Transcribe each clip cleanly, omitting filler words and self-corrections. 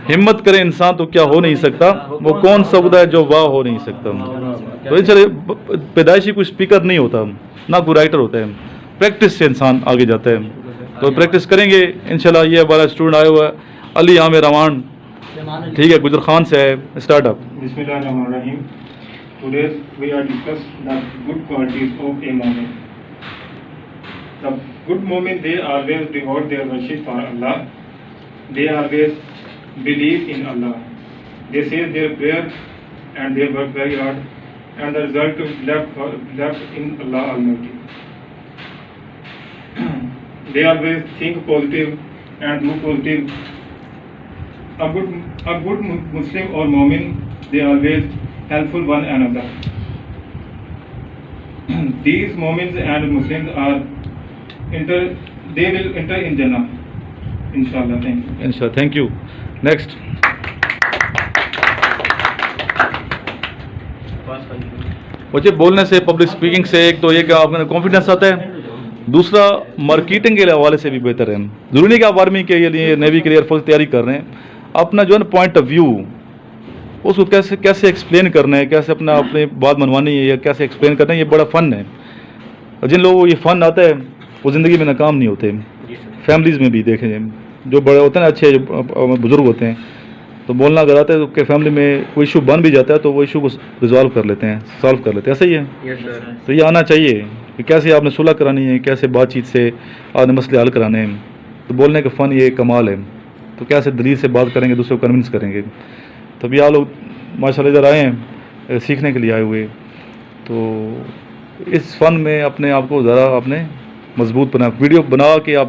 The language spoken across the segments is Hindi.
हिम्मत करे इंसान तो क्या हो नहीं सकता, वो कौन सा खुदा है जो वाह हो नहीं सकता। तो चले पैदाइशी कोई स्पीकर नहीं होता, ना कोई राइटर होता है, प्रैक्टिस से इंसान आगे जाता है। तो प्रैक्टिस करेंगे इंशाल्लाह। ये हमारा स्टूडेंट आया हुआ है अली आमिर रवान, ठीक है, गुजर खान से है, स्टार्टअप। बिस्मिल्लाहिर्रहमानिर्रहीम। Today we are discuss the good qualities of a mu'min. The good mu'min, they always devote their worship for Allah. They always believe in Allah. They say their prayer and they work very hard, and the result is left in Allah Almighty. They always think positive and do positive. A good Muslim or mu'min, they always helpful one another. These mu'mins and Muslims are they will enter in Jannah, inshallah. Thank you. इंशाल्लाह, थैंक यू। नेक्स्ट। बच्चे बोलने से, पब्लिक स्पीकिंग से, एक तो ये कि आपको कॉन्फिडेंस आता है, दूसरा मार्केटिंग के हवाले से भी बेहतर है। ज़रूरी नहीं कि आप आर्मी के लिए, नेवी के लिए, एयरफोर्स की तैयारी कर रहे हैं, अपना जो है ना पॉइंट ऑफ व्यू, उसको कैसे कैसे एक्सप्लेन करना है, कैसे अपनी बात मनवानी है या कैसे एक्सप्लेन करना है, ये बड़ा फ़न है। और जिन लोगों को ये फ़न आता है वो ज़िंदगी में नाकाम नहीं होते। फैमिलीज़ में भी देखें, जो बड़े होते हैं ना, अच्छे जो बुज़ुर्ग होते हैं, तो बोलना अगर आता है तो उनके फैमिली में कोई इशू बन भी जाता है तो वो इशू को रिजॉल्व कर लेते हैं, सॉल्व कर लेते हैं। ऐसा ही है। तो ये आना चाहिए कि कैसे आपने सुलह करानी है, कैसे बातचीत से आपने मसले हल कराने हैं। तो बोलने का फ़न ये कमाल है। तो कैसे दलील से बात करेंगे, दूसरों को कन्विंस करेंगे। तो अभी आप लोग माशाल्लाह इधर आए हैं सीखने के लिए आए हुए, तो इस फ़न में अपने आप को ज़रा आपने मजबूत बना, वीडियो बना के आप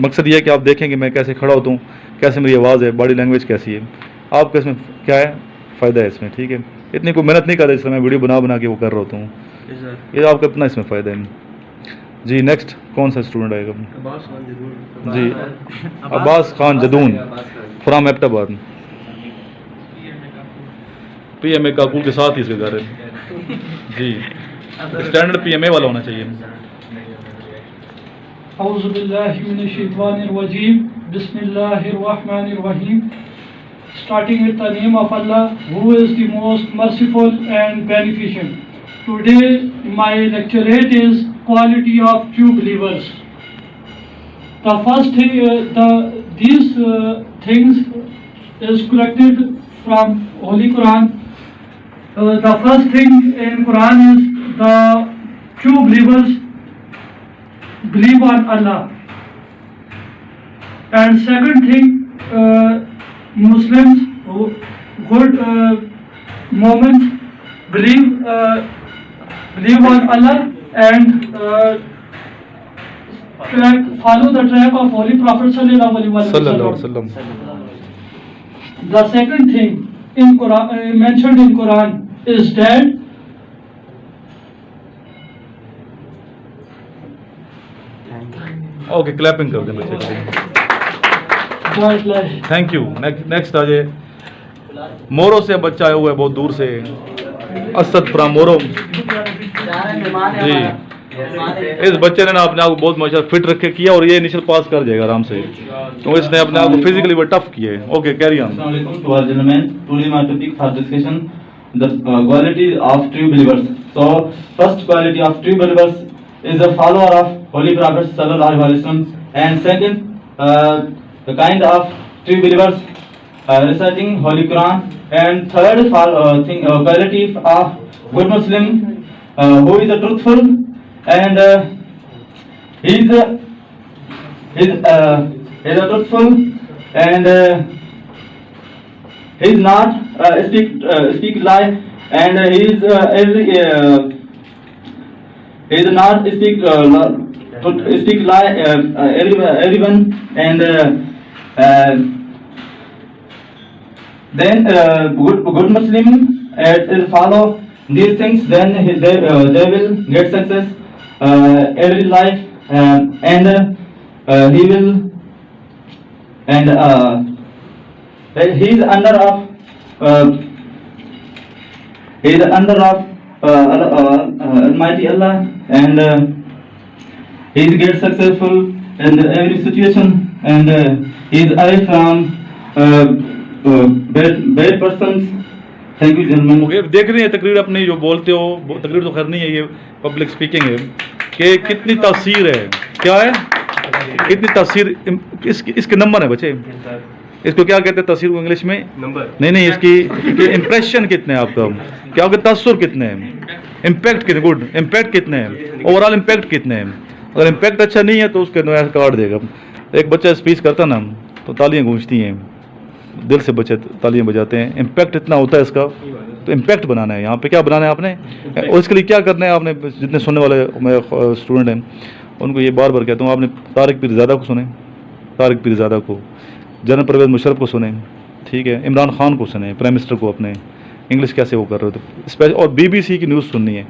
मकसद ये है कि आप देखें कि मैं कैसे खड़ा होता हूँ, कैसे मेरी आवाज़ है, बॉडी लैंग्वेज कैसी है, आपका इसमें क्या है फ़ायदा है इसमें, ठीक है। इतनी कोई मेहनत नहीं कर रहा, इसलिए मैं वीडियो बना के वो कर रहा होता हूँ, ये आपका इतना इसमें फ़ायदा है जी। नेक्स्ट कौन सा स्टूडेंट आएगा जी? अब्बास खान जदून फ्राम एबटाबाद, PMA काकूल के साथ ही इसके घर है जी। स्टैंडर्ड PMA वाला होना चाहिए। औज़ु बिल्लाहि मिनश शैतानिर रजीम, बिस्मिल्लाहिर रहमानिर रहीम। Starting with the name of Allah, who is the most merciful and beneficent. Today my lecturate is quality of true believers. The first thing, these things is collected from Holy Quran. The first thing in Quran is the true believers believe on Allah, and second thing, Muslims, good moments believe on Allah and follow the track of Holy Prophet sallallahu alaihi wasallam. The second thing in Quran, mentioned in Quran, is that okay, clapping कर दें बच्चे के। Thank you. नेक्स्ट आ जाए। मोरो से बच्चा आया हुआ है बहुत दूर से, असद फ्राम मोरो जी। इस बच्चे ने ना अपने आप को बहुत माशाल्लाह फिट रखे किया और ये इनिशियल पास कर जाएगा आराम से, तो इसने अपने आप को फिजिकली बहुत टफ किया है। Okay, carry on. Today my topic for discussion, the quality of true believers. So first quality of true believers is a follower of Holy Prophet sallallahu alaihi wasallam, and second, the kind of true believers reciting Holy Quran, and third quality of good Muslim who is a truthful and he is a truthful and he is not speak lie, and he is not speak lie everyone, and then good Muslim will follow these things, then they will get success every life, and he will, and he is under of Almighty Allah, and he gets successful in every situation, and he is away from bad persons. Thank you, gentlemen. Okay, देख रही है तकरीर अपनी जो बोलते हो, तकरीर तो खैर नहीं है, ये पब्लिक स्पीकिंग है कि कितनी तासीर है, क्या है, कितनी तासीर, इसके नंबर है बच्चे, इसको क्या कहते हैं तासीर को इंग्लिश में? नंबर नहीं, इसकी इम्प्रेशन कितने हैं आपका, क्या आपके तासुर कितने हैं, इम्पैक्ट कितने, गुड इम्पैक्ट कितने हैं, ओवरऑल इम्पैक्ट कितने हैं। अगर इम्पैक्ट अच्छा नहीं है तो उसके नया कार्ड देगा। एक बच्चा स्पीच करता ना तो तालियां गूंजती हैं, दिल से बच्चे तालियां बजाते हैं, इम्पैक्ट इतना होता है इसका। तो इम्पैक्ट बनाना है, यहाँ पे क्या बनाना है आपने, और इसके लिए क्या करना है आपने, जितने सुनने वाले मेरे स्टूडेंट हैं उनको ये बार बार कहता हूँ, आपने तारिक पीरज़ादा को सुने, तारिक पीरज़ादा को, जनरल परवेज़ मुशर्रफ को सुने, ठीक है, इमरान खान को सुने, प्राइम मिनिस्टर को, अपने इंग्लिश कैसे वो कर रहे थे स्पेशल, और BBC की न्यूज़ सुननी है।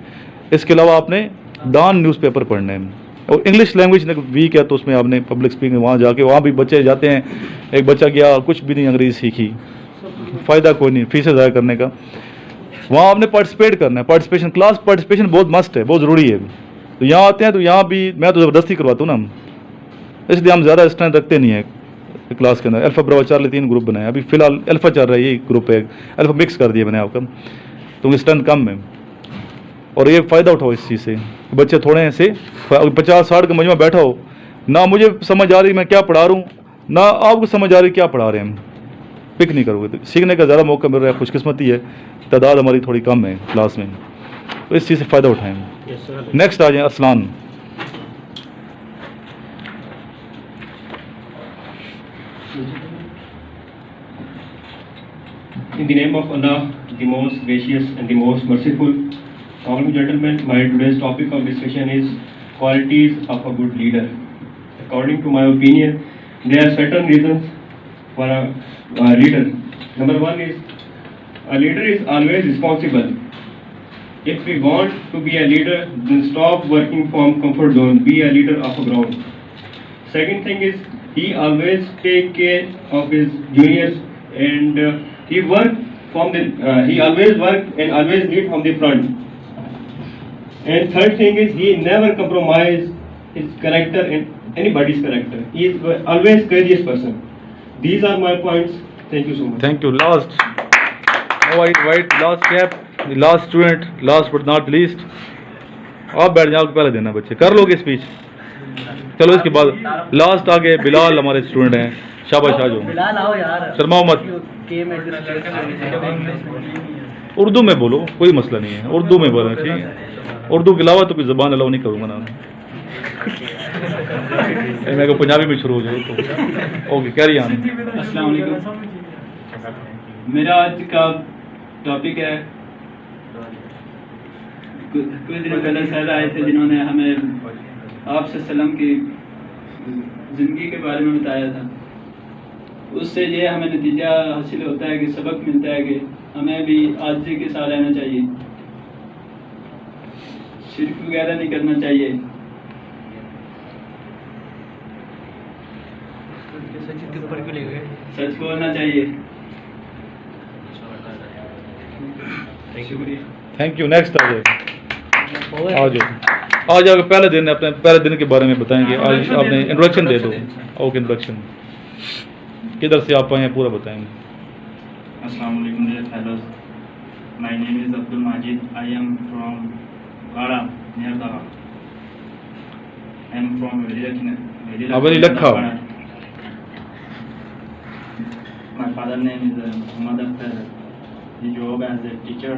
इसके अलावा आपने डॉन न्यूज़पेपर पढ़ने हैं, और इंग्लिश लैंग्वेज वीक है तो उसमें आपने पब्लिक स्पीकिंग वहाँ जाके, वहाँ भी बच्चे जाते हैं, एक बच्चा गया कुछ भी नहीं अंग्रेज़ी सीखी, फ़ायदा कोई नहीं, फीसें ज़ाया करने का। वहाँ आपने पार्टिसिपेट करना है, पार्टिसिपेशन, क्लास पार्टिसिपेशन बहुत मस्ट है, बहुत ज़रूरी है। तो यहाँ आते हैं तो यहाँ भी मैं तो ज़बरदस्ती करवाता हूँ ना, इसलिए हम ज़्यादा स्ट्रेंथ रखते नहीं है क्लास के अंदर। अल्फ़ा ब्रावा चार्ली 3 ग्रुप बनाए, अभी फ़िलहाल अल्फ़ा चल रहा है, ये ग्रुप है, अल्फ़ा मिक्स कर दिया मैंने आपका, तो स्ट्रेंथ कम है। और ये फ़ायदा उठाओ इस चीज़ से, बच्चे थोड़े ऐसे 50-60 का मजमा बैठा हो ना, मुझे समझ आ रही मैं क्या पढ़ा रहा हूँ ना आपको समझ आ रही क्या पढ़ा रहे हैं, हम पिक नहीं करोगे तो सीखने का ज़्यादा मौका मिल रहा है। खुशकिस्मती है, तादाद हमारी थोड़ी कम है क्लास में, तो इस चीज़ से फ़ायदा उठाएँ। नेक्स्ट आ जाए Aslan. In the name of Allah, the most gracious and the most merciful, honorable gentlemen, my today's topic of discussion is qualities of a good leader. According to my opinion, there are certain reasons for a leader. Number one is, a leader is always responsible. If we want to be a leader, then stop working from comfort zone, be a leader of a ground. Second thing is, he always take care of his juniors, and he always work and always lead from the front. And third thing is, he never compromise his character and anybody's character. He is always courageous person. These are my points. Thank you so much. Thank you. Last, white, last cap, the last student, last but not least. आप बैठ जाओ, पहले देना बच्चे, कर लोगे स्पीच, चलो इसके बाद लास्ट आगे बिलाल हमारे स्टूडेंट हैं, शाबाश आ जाओ, बिलाल आओ यार, शर्माओ मत, उर्दू में बोलो, कोई मसला नहीं है, उर्दू में बोलो, ठीक है, उर्दू के अलावा तो कोई ज़बान अलाउ नहीं करूँगा ना, मेरे को पंजाबी में शुरू हो जाए तो ओके, कैरी ऑन। अस्सलाम वालेकुम। मेरा आज का टॉपिक है, कुछ दिनों पहले सर आए थे जिन्होंने हमें आप सल्लम की ज़िंदगी के बारे में बताया था। उससे ये हमें नतीजा हासिल होता है कि सबक मिलता है कि हमें भी आजिज़ी के साथ रहना चाहिए, शिरक वगैरह नहीं करना चाहिए। सच बोलना चाहिए। शुक्रिया। Thank you. नेक्स्ट आ जाओ, आ जाओ, पहले दिन अपने पहले दिन के बारे में बताएंगे। आज आपने इंट्रोडक्शन दे दो। ओके, इंट्रोडक्शन किधर से आप आए हैं पूरा बताएंगे। Assalamu alaikum dear fellows. My name is Abdul Majid. I am from Gada, near Dhaka. I am from Very Lakha. My father name is Muhammad Akhtar. He job as a teacher.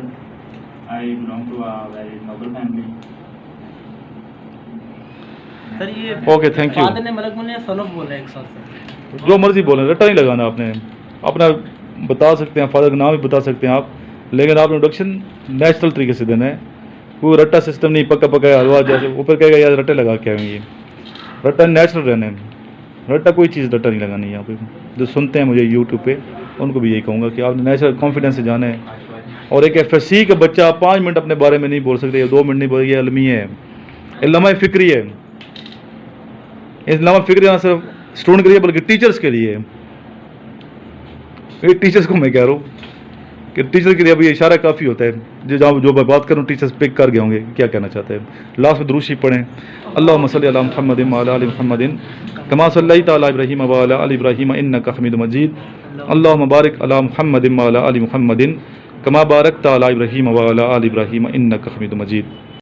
I belong to a very noble family. Sir ये ओके, थैंक यू। फादर ने मलक मुन्ने सन ऑफ बोला है एक साथ से, जो मर्जी बोले, रट्टा नहीं लगाना आपने, अपना बता सकते हैं, फादर का नाम भी बता सकते हैं आप, लेकिन आप इंट्रोडक्शन नेचुरल तरीके से देना है। कोई रट्टा सिस्टम नहीं, पक्का पक्का हलवा जैसे ऊपर कहेगा यार रट्टे लगा के आएंगे, रट्टा नेचुरल रहना है। रट्टा कोई चीज़ रट्टा नहीं लगानी है। यहाँ पे जो सुनते हैं मुझे यूट्यूब पे, उनको भी यही कहूँगा कि आपने नेचुरल कॉन्फिडेंस से जाना है। और एक FSC का बच्चा 5 मिनट अपने बारे में नहीं बोल सकते, या 2 मिनट नहीं बोल, ये अलमी है, इल्मा फ़िक्री है। इल्मा फ़िक्री ना सिर्फ स्टूडेंट के लिए बल्कि टीचर्स के लिए है। ये टीचर्स को मैं कह रहा हूँ कि टीचर के लिए अभी इशारा काफ़ी होता है, जो मैं बात करूँ टीचर्स पिक कर गए होंगे क्या कहना चाहते हैं। लास्ट में दुरूद पढ़ें, अल्लाहुम्मा सल्ली अला मुहम्मदिन व अला आलि मुहम्मदिन कमा सल्लैता अला इब्राहीम व अला आलि इब्राहीम इन्नका हमीदुम मजीद, अल्लाहुम्मा बारिक अला मुहम्मदिन व अला आलि मुहम्मदिन कमा बारकता अला इब्राहीम व अला आलि इब्राहीम इन्नका हमीदुम मजीद।